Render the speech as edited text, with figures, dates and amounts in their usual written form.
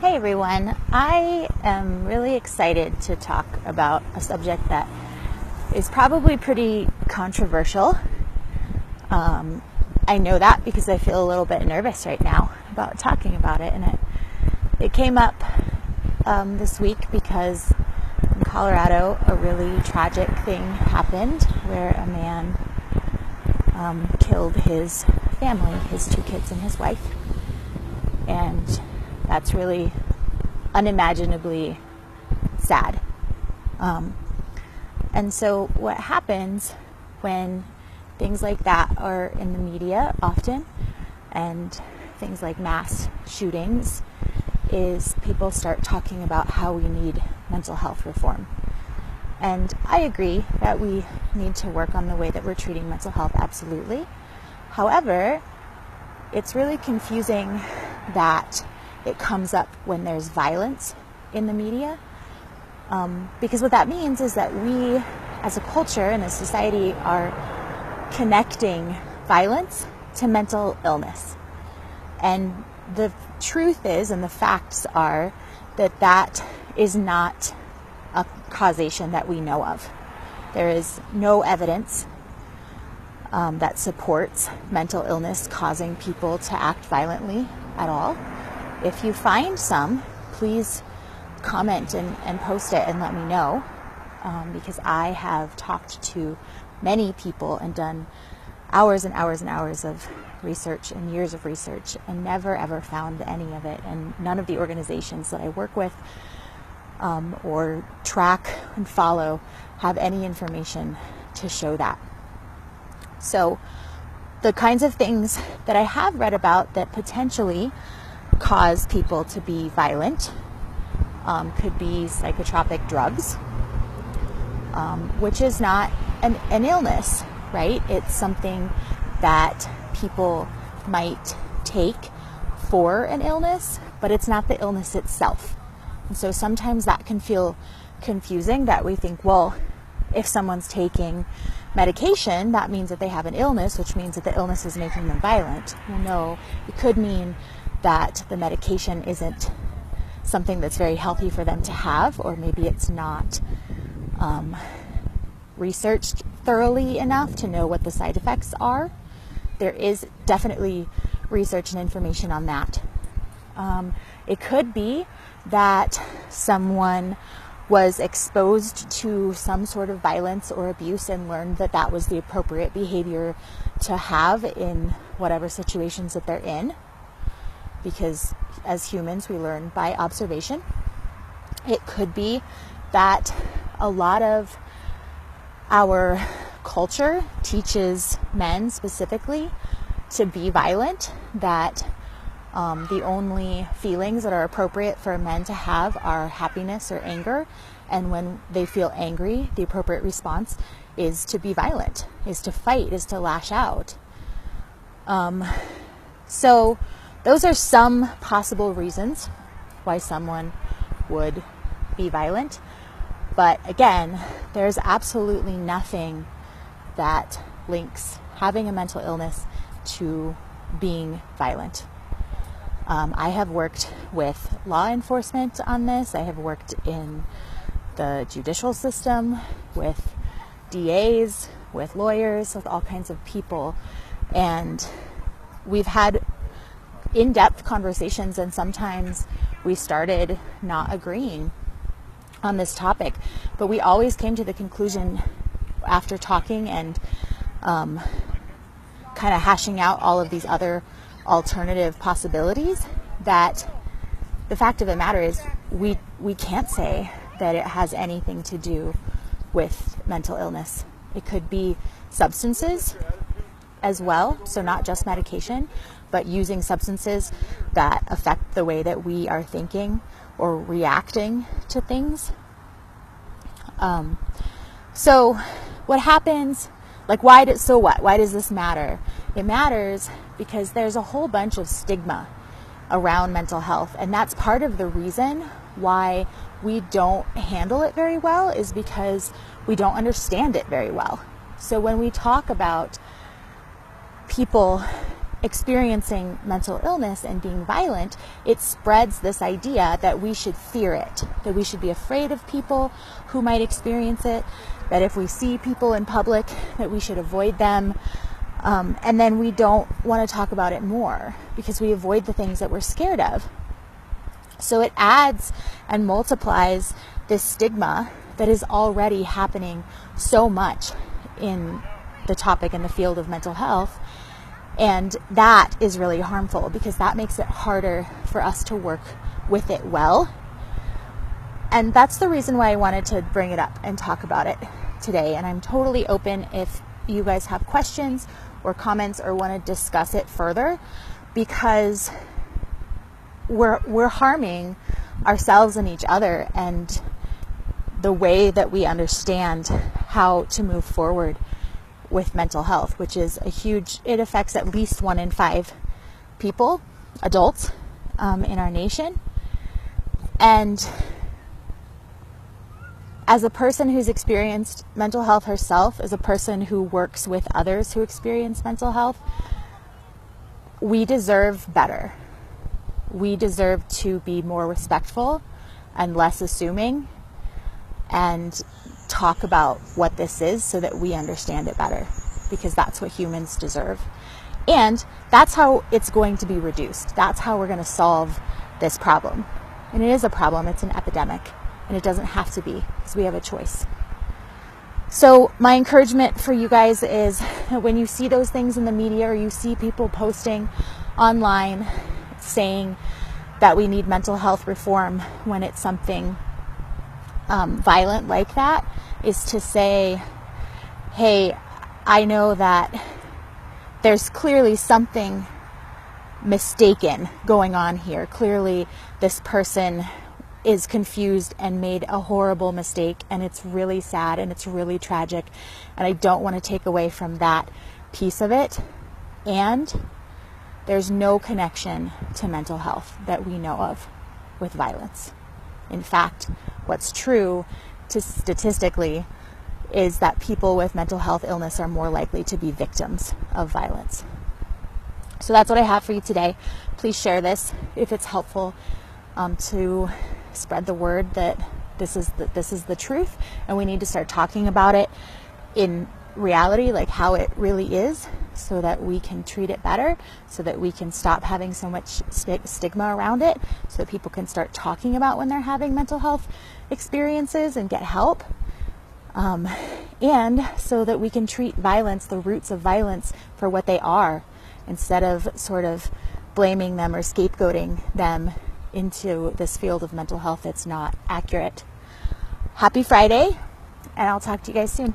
Hey everyone, I am really excited to talk about a subject that is probably pretty controversial. I know that because I feel a little bit nervous right now about talking about it, and it came up this week because in Colorado a really tragic thing happened where a man killed his family, his 2 kids and his wife, and that's really unimaginably sad. And so what happens when things like that are in the media often, and things like mass shootings, is people start talking about how we need mental health reform. And I agree that we need to work on the way that we're treating mental health, absolutely. However, it's really confusing that it comes up when there's violence in the media, because what that means is that we as a culture and as society are connecting violence to mental illness. And the truth is, and the facts are, that that is not a causation that we know of. There is no evidence that supports mental illness causing people to act violently at all. If you find some, please comment and post it and let me know, because I have talked to many people and done hours and hours and hours of research and years of research and never ever found any of it. And none of the organizations that I work with or track and follow have any information to show that. So the kinds of things that I have read about that potentially cause people to be violent could be psychotropic drugs, which is not an illness, right? It's something that people might take for an illness, but it's not the illness itself. And so sometimes that can feel confusing, that we think, well, if someone's taking medication, that means that they have an illness, which means that the illness is making them violent. Well, no, it could mean that the medication isn't something that's very healthy for them to have, or maybe it's not researched thoroughly enough to know what the side effects are. There is definitely research and information on that. It could be that someone was exposed to some sort of violence or abuse and learned that that was the appropriate behavior to have in whatever situations that they're in, because as humans we learn by observation. It could be that a lot of our culture teaches men specifically to be violent, that the only feelings that are appropriate for men to have are happiness or anger, and when they feel angry, the appropriate response is to be violent, is to fight, is to lash out. So those are some possible reasons why someone would be violent. But again, there's absolutely nothing that links having a mental illness to being violent. I have worked with law enforcement on this. I have worked in the judicial system with DAs, with lawyers, with all kinds of people. And we've had in-depth conversations, and sometimes we started not agreeing on this topic, but we always came to the conclusion after talking and kind of hashing out all of these other alternative possibilities that the fact of the matter is we can't say that it has anything to do with mental illness. It could be substances as well, so not just medication, but using substances that affect the way that we are thinking or reacting to things. So what happens, why does this matter? It matters because there's a whole bunch of stigma around mental health, and that's part of the reason why we don't handle it very well, is because we don't understand it very well. So when we talk about people experiencing mental illness and being violent, it spreads this idea that we should fear it, that we should be afraid of people who might experience it, that if we see people in public, that we should avoid them. And then we don't want to talk about it more because we avoid the things that we're scared of. So it adds and multiplies this stigma that is already happening so much in the topic in the field of mental health. And that is really harmful because that makes it harder for us to work with it well. And that's the reason why I wanted to bring it up and talk about it today. And I'm totally open if you guys have questions or comments or want to discuss it further, because we're harming ourselves and each other and the way that we understand how to move forward with mental health, which is it affects at least 1 in 5 people, adults, in our nation. And as a person who's experienced mental health herself, as a person who works with others who experience mental health, we deserve better. We deserve to be more respectful and less assuming and talk about what this is so that we understand it better, because that's what humans deserve. And that's how it's going to be reduced. That's how we're going to solve this problem. And it is a problem. It's an epidemic. And it doesn't have to be, because we have a choice. So my encouragement for you guys is that when you see those things in the media or you see people posting online saying that we need mental health reform when it's something violent like that, is to say, hey, I know that there's clearly something mistaken going on here. Clearly this person is confused and made a horrible mistake, and it's really sad and it's really tragic, and I don't want to take away from that piece of it. And there's no connection to mental health that we know of with violence. In fact, what's true statistically is that people with mental health illness are more likely to be victims of violence. So that's what I have for you today. Please share this if it's helpful, to spread the word that this is the truth, and we need to start talking about it in reality, like how it really is, so that we can treat it better, so that we can stop having so much stigma around it, so that people can start talking about when they're having mental health experiences and get help, and so that we can treat violence, the roots of violence, for what they are, instead of sort of blaming them or scapegoating them into this field of mental health that's not accurate. Happy Friday, and I'll talk to you guys soon.